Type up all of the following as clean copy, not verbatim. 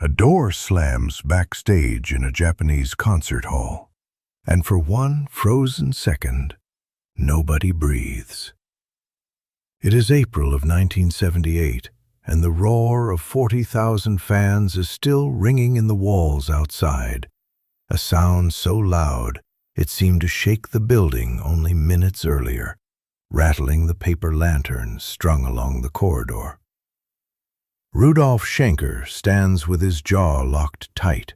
A door slams backstage in a Japanese concert hall, and for one frozen second, nobody breathes. It is April of 1978, and the roar of 40,000 fans is still ringing in the walls outside, a sound so loud it seemed to shake the building only minutes earlier, rattling the paper lanterns strung along the corridor. Rudolf Schenker stands with his jaw locked tight,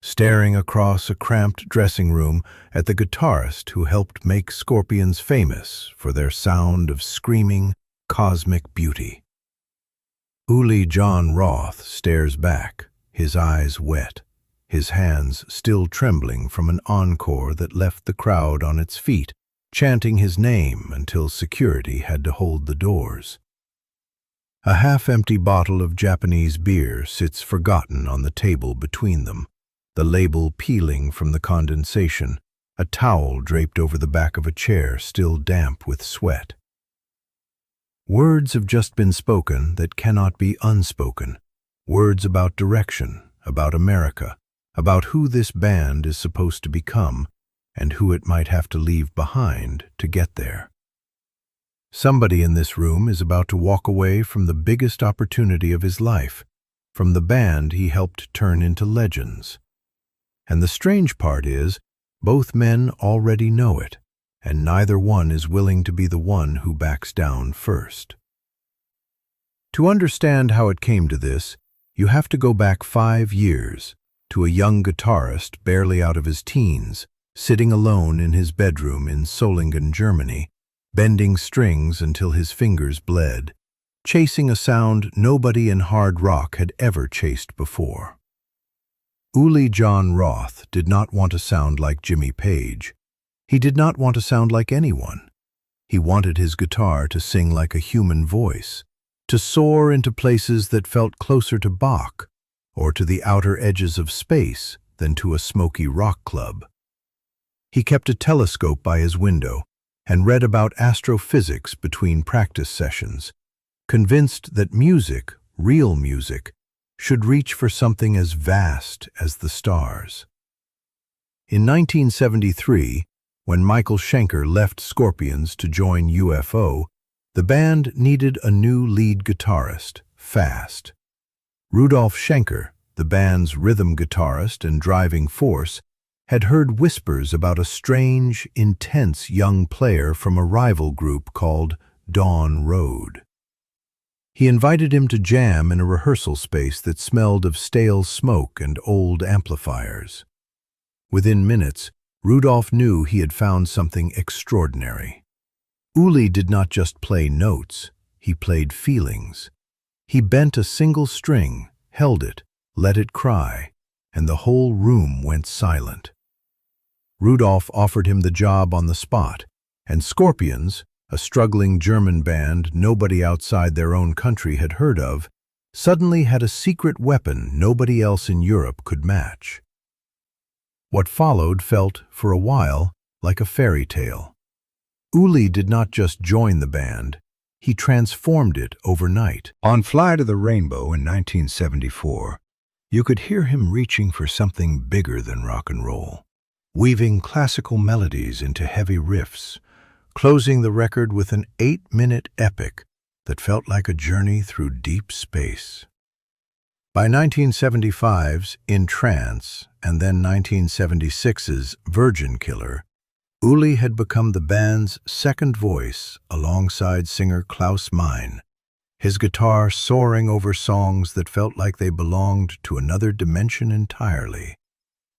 staring across a cramped dressing room at the guitarist who helped make Scorpions famous for their sound of screaming, cosmic beauty. Uli Jon Roth stares back, his eyes wet, his hands still trembling from an encore that left the crowd on its feet, chanting his name until security had to hold the doors. A half-empty bottle of Japanese beer sits forgotten on the table between them, the label peeling from the condensation, a towel draped over the back of a chair still damp with sweat. Words have just been spoken that cannot be unspoken, words about direction, about America, about who this band is supposed to become, and who it might have to leave behind to get there. Somebody in this room is about to walk away from the biggest opportunity of his life, from the band he helped turn into legends. And the strange part is, both men already know it, and neither one is willing to be the one who backs down first. To understand how it came to this, you have to go back 5 years, to a young guitarist barely out of his teens, sitting alone in his bedroom in Solingen, Germany, bending strings until his fingers bled, chasing a sound nobody in hard rock had ever chased before. Uli Jon Roth did not want to sound like Jimmy Page. He did not want to sound like anyone. He wanted his guitar to sing like a human voice, to soar into places that felt closer to Bach or to the outer edges of space than to a smoky rock club. He kept a telescope by his window and read about astrophysics between practice sessions, convinced that music, real music, should reach for something as vast as the stars. In 1973, when Michael Schenker left Scorpions to join UFO, the band needed a new lead guitarist, fast. Rudolf Schenker, the band's rhythm guitarist and driving force, had heard whispers about a strange, intense young player from a rival group called Dawn Road. He invited him to jam in a rehearsal space that smelled of stale smoke and old amplifiers. Within minutes, Rudolf knew he had found something extraordinary. Uli did not just play notes, he played feelings. He bent a single string, held it, let it cry, and the whole room went silent. Rudolf offered him the job on the spot, and Scorpions, a struggling German band nobody outside their own country had heard of, suddenly had a secret weapon nobody else in Europe could match. What followed felt, for a while, like a fairy tale. Uli did not just join the band, he transformed it overnight. On Fly to the Rainbow in 1974, you could hear him reaching for something bigger than rock and roll, weaving classical melodies into heavy riffs, closing the record with an 8-minute epic that felt like a journey through deep space. By 1975's In Trance and then 1976's Virgin Killer, Uli had become the band's second voice alongside singer Klaus Meine, his guitar soaring over songs that felt like they belonged to another dimension entirely,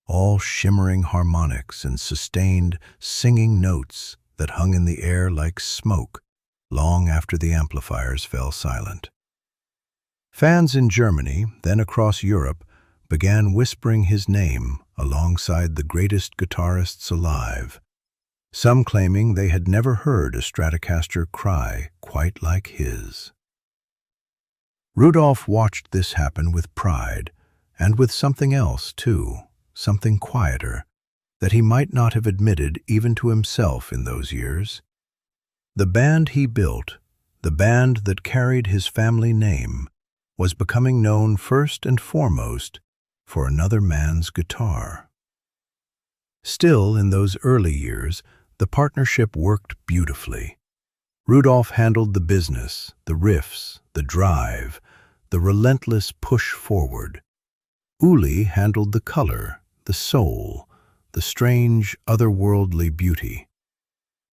all shimmering harmonics and sustained, singing notes that hung in the air like smoke long after the amplifiers fell silent. Fans in Germany, then across Europe, began whispering his name alongside the greatest guitarists alive, some claiming they had never heard a Stratocaster cry quite like his. Rudolf watched this happen with pride, and with something else, too, something quieter, that he might not have admitted even to himself in those years. The band he built, the band that carried his family name, was becoming known first and foremost for another man's guitar. Still, in those early years, the partnership worked beautifully. Rudolf handled the business, the riffs, the drive, the relentless push forward. Uli handled the color, the soul, the strange, otherworldly beauty.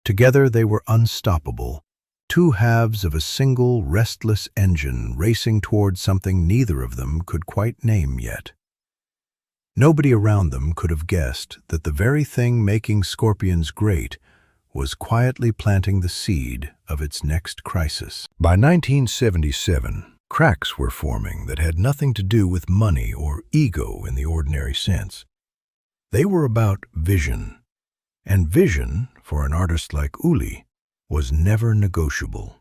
Together they were unstoppable, two halves of a single, restless engine racing toward something neither of them could quite name yet. Nobody around them could have guessed that the very thing making Scorpions great was quietly planting the seed of its next crisis. By 1977, cracks were forming that had nothing to do with money or ego in the ordinary sense. They were about vision, and vision, for an artist like Uli, was never negotiable.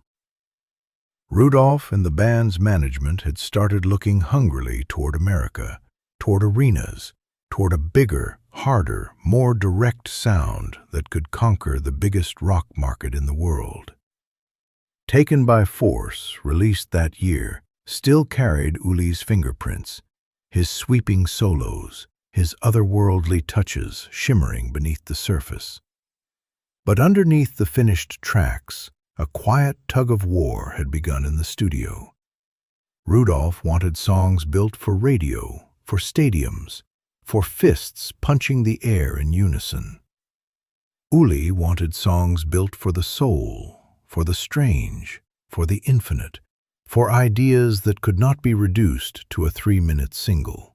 Rudolf and the band's management had started looking hungrily toward America, toward arenas, toward a bigger, harder, more direct sound that could conquer the biggest rock market in the world. Taken by Force, released that year, still carried Uli's fingerprints, his sweeping solos, his otherworldly touches shimmering beneath the surface. But underneath the finished tracks, a quiet tug-of-war had begun in the studio. Rudolf wanted songs built for radio, for stadiums, for fists punching the air in unison. Uli wanted songs built for the soul, for the strange, for the infinite, for ideas that could not be reduced to a 3-minute single.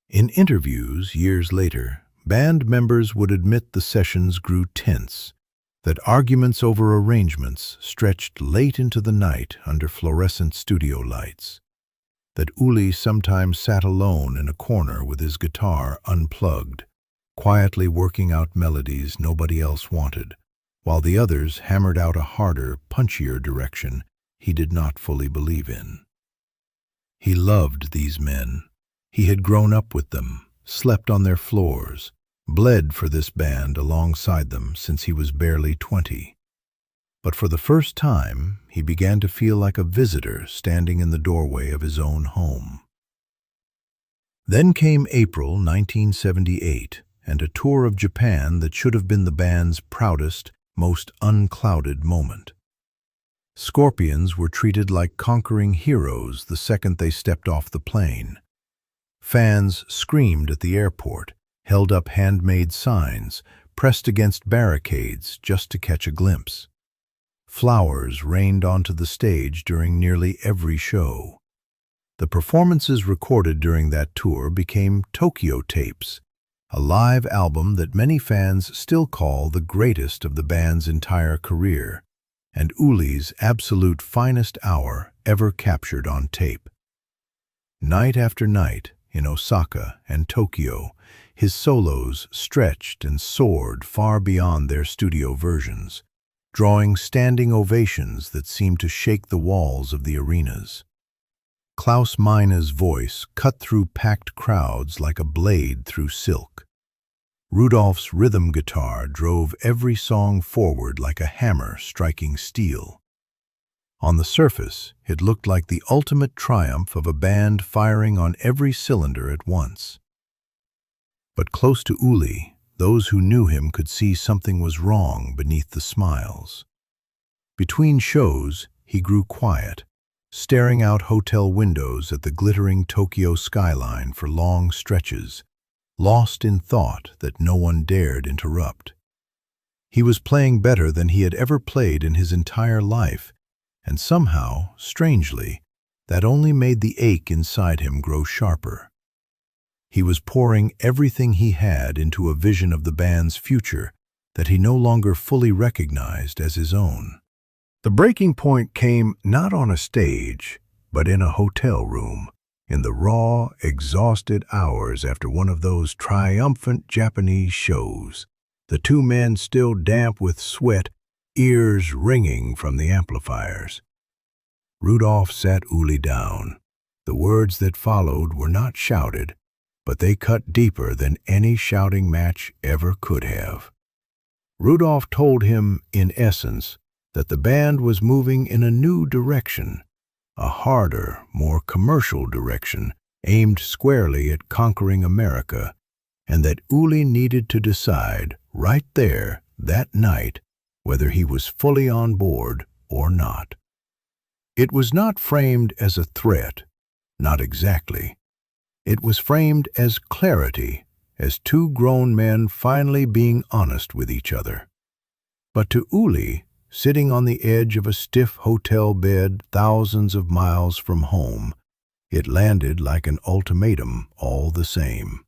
In interviews years later, band members would admit the sessions grew tense, that arguments over arrangements stretched late into the night under fluorescent studio lights, that Uli sometimes sat alone in a corner with his guitar unplugged, quietly working out melodies nobody else wanted, while the others hammered out a harder, punchier direction he did not fully believe in. He loved these men. He had grown up with them, slept on their floors, bled for this band alongside them since he was barely 20. But for the first time, he began to feel like a visitor standing in the doorway of his own home. Then came April 1978, and a tour of Japan that should have been the band's proudest, most unclouded moment. Scorpions were treated like conquering heroes the second they stepped off the plane. Fans screamed at the airport, held up handmade signs, pressed against barricades just to catch a glimpse. Flowers rained onto the stage during nearly every show. The performances recorded during that tour became Tokyo Tapes, a live album that many fans still call the greatest of the band's entire career, and Uli's absolute finest hour ever captured on tape. Night after night, in Osaka and Tokyo, his solos stretched and soared far beyond their studio versions, drawing standing ovations that seemed to shake the walls of the arenas. Klaus Meine's voice cut through packed crowds like a blade through silk. Rudolf's rhythm guitar drove every song forward like a hammer striking steel. On the surface, it looked like the ultimate triumph of a band firing on every cylinder at once. But close to Uli, those who knew him could see something was wrong beneath the smiles. Between shows, he grew quiet, staring out hotel windows at the glittering Tokyo skyline for long stretches, lost in thought that no one dared interrupt. He was playing better than he had ever played in his entire life, and somehow, strangely, that only made the ache inside him grow sharper. He was pouring everything he had into a vision of the band's future that he no longer fully recognized as his own. The breaking point came not on a stage, but in a hotel room, in the raw, exhausted hours after one of those triumphant Japanese shows, the two men still damp with sweat, ears ringing from the amplifiers. Rudolf sat Uli down. The words that followed were not shouted, but they cut deeper than any shouting match ever could have. Rudolf told him, in essence, that the band was moving in a new direction, a harder, more commercial direction aimed squarely at conquering America, and that Uli needed to decide right there, that night, whether he was fully on board or not. It was not framed as a threat, not exactly. It was framed as clarity, as two grown men finally being honest with each other. But to Uli, sitting on the edge of a stiff hotel bed thousands of miles from home, it landed like an ultimatum all the same.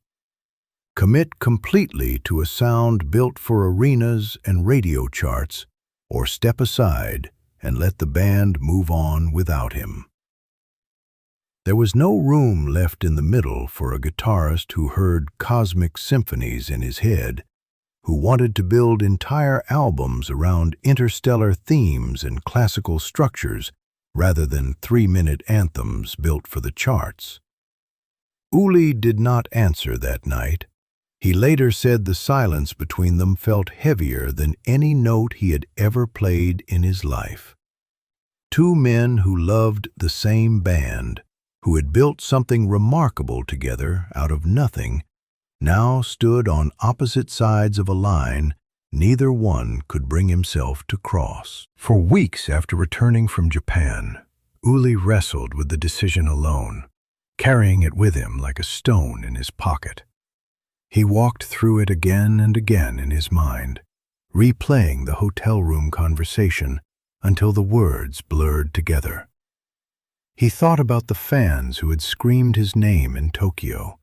Commit completely to a sound built for arenas and radio charts, or step aside and let the band move on without him. There was no room left in the middle for a guitarist who heard cosmic symphonies in his head, who wanted to build entire albums around interstellar themes and classical structures rather than 3-minute anthems built for the charts. Uli did not answer that night. He later said the silence between them felt heavier than any note he had ever played in his life. Two men who loved the same band, who had built something remarkable together out of nothing, now stood on opposite sides of a line neither one could bring himself to cross. For weeks after returning from Japan, Uli wrestled with the decision alone, carrying it with him like a stone in his pocket. He walked through it again and again in his mind, replaying the hotel room conversation until the words blurred together. He thought about the fans who had screamed his name in Tokyo,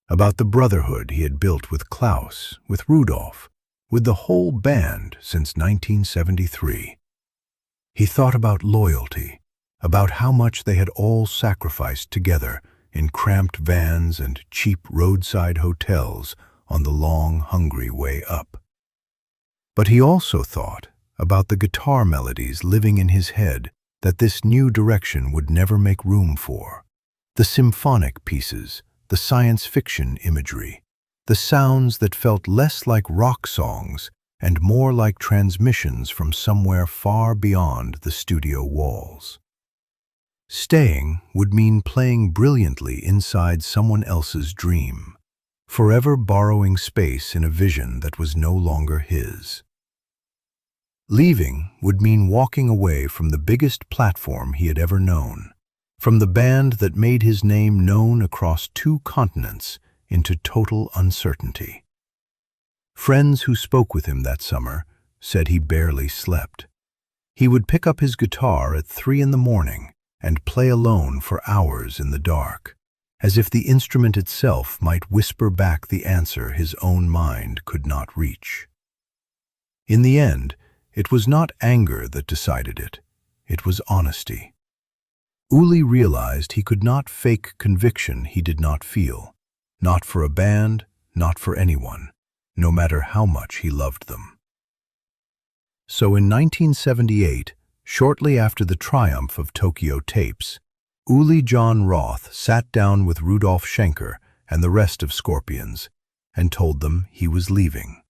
about the brotherhood he had built with Klaus, with Rudolf, with the whole band since 1973. He thought about loyalty, about how much they had all sacrificed together in cramped vans and cheap roadside hotels on the long, hungry way up. But he also thought about the guitar melodies living in his head that this new direction would never make room for, the symphonic pieces, the science fiction imagery, the sounds that felt less like rock songs and more like transmissions from somewhere far beyond the studio walls. Staying would mean playing brilliantly inside someone else's dream, forever borrowing space in a vision that was no longer his. Leaving would mean walking away from the biggest platform he had ever known, from the band that made his name known across 2 continents into total uncertainty. Friends who spoke with him that summer said he barely slept. He would pick up his guitar at 3 in the morning and play alone for hours in the dark, as if the instrument itself might whisper back the answer his own mind could not reach. In the end, it was not anger that decided it. It was honesty. Uli realized he could not fake conviction he did not feel, not for a band, not for anyone, no matter how much he loved them. So in 1978, shortly after the triumph of Tokyo Tapes, Uli Jon Roth sat down with Rudolf Schenker and the rest of Scorpions and told them he was leaving.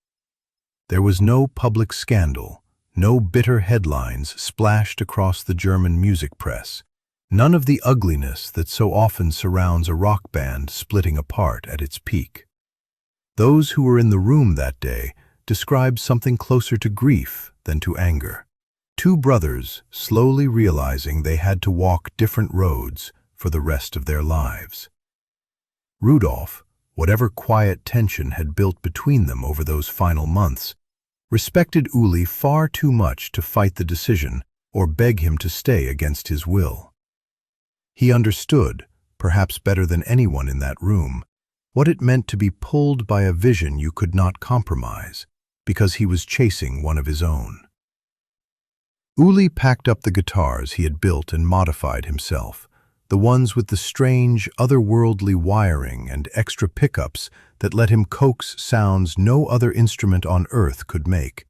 There was no public scandal, no bitter headlines splashed across the German music press, none of the ugliness that so often surrounds a rock band splitting apart at its peak. Those who were in the room that day described something closer to grief than to anger. 2 brothers slowly realizing they had to walk different roads for the rest of their lives. Rudolf, whatever quiet tension had built between them over those final months, respected Uli far too much to fight the decision or beg him to stay against his will. He understood, perhaps better than anyone in that room, what it meant to be pulled by a vision you could not compromise, because he was chasing one of his own. Uli packed up the guitars he had built and modified himself, the ones with the strange, otherworldly wiring and extra pickups that let him coax sounds no other instrument on earth could make,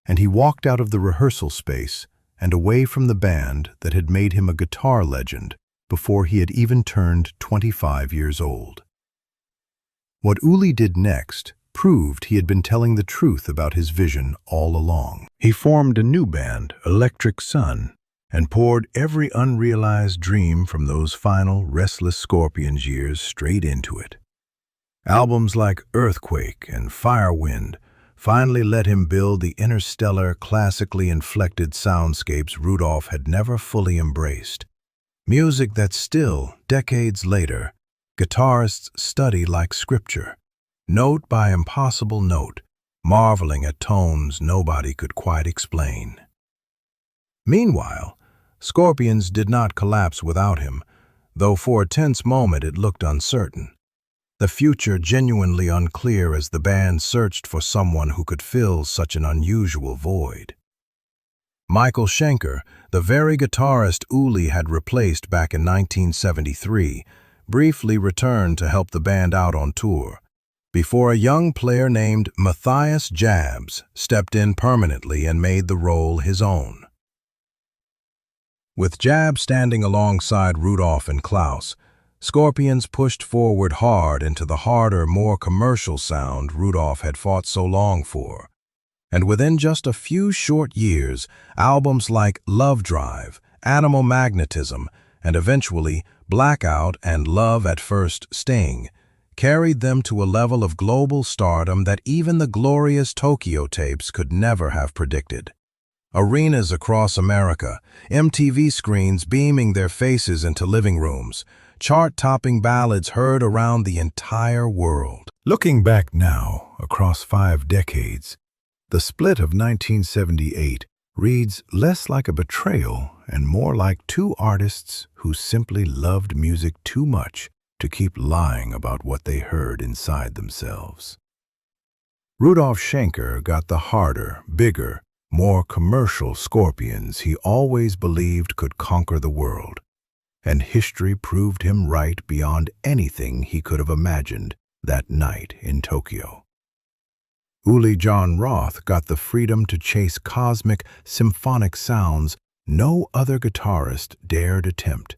and he walked out of the rehearsal space and away from the band that had made him a guitar legend before he had even turned 25 years old. What Uli did next proved he had been telling the truth about his vision all along. He formed a new band, Electric Sun, and poured every unrealized dream from those final, restless Scorpions years straight into it. Albums like Earthquake and Firewind finally let him build the interstellar, classically inflected soundscapes Rudolf had never fully embraced. Music that still, decades later, guitarists study like scripture, note by impossible note, marveling at tones nobody could quite explain. Meanwhile, Scorpions did not collapse without him, though for a tense moment it looked uncertain. The future genuinely unclear as the band searched for someone who could fill such an unusual void. Michael Schenker, the very guitarist Uli had replaced back in 1973, briefly returned to help the band out on tour, before a young player named Matthias Jabs stepped in permanently and made the role his own. With Jabs standing alongside Rudolf and Klaus, Scorpions pushed forward hard into the harder, more commercial sound Rudolf had fought so long for. And within just a few short years, albums like Love Drive, Animal Magnetism, and eventually Blackout and Love at First Sting carried them to a level of global stardom that even the glorious Tokyo tapes could never have predicted. Arenas across America, MTV screens beaming their faces into living rooms, chart-topping ballads heard around the entire world. Looking back now, across 5 decades, the split of 1978 reads less like a betrayal and more like two artists who simply loved music too much to keep lying about what they heard inside themselves. Rudolf Schenker got the harder, bigger, more commercial Scorpions he always believed could conquer the world, and history proved him right beyond anything he could have imagined that night in Tokyo. Uli Jon Roth got the freedom to chase cosmic, symphonic sounds no other guitarist dared attempt,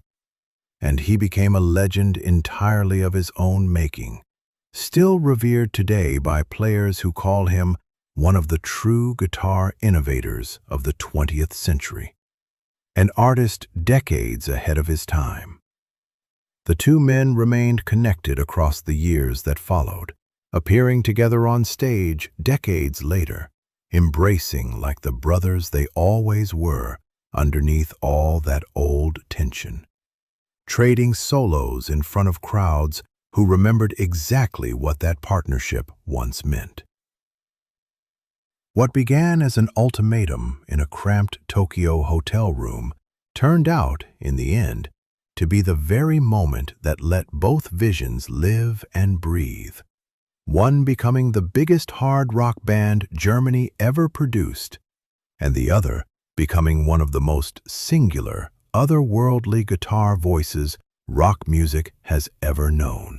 and he became a legend entirely of his own making, still revered today by players who call him one of the true guitar innovators of the 20th century, an artist decades ahead of his time. The two men remained connected across the years that followed, appearing together on stage decades later, embracing like the brothers they always were underneath all that old tension, trading solos in front of crowds who remembered exactly what that partnership once meant. What began as an ultimatum in a cramped Tokyo hotel room turned out, in the end, to be the very moment that let both visions live and breathe, one becoming the biggest hard rock band Germany ever produced, and the other becoming one of the most singular, otherworldly guitar voices rock music has ever known.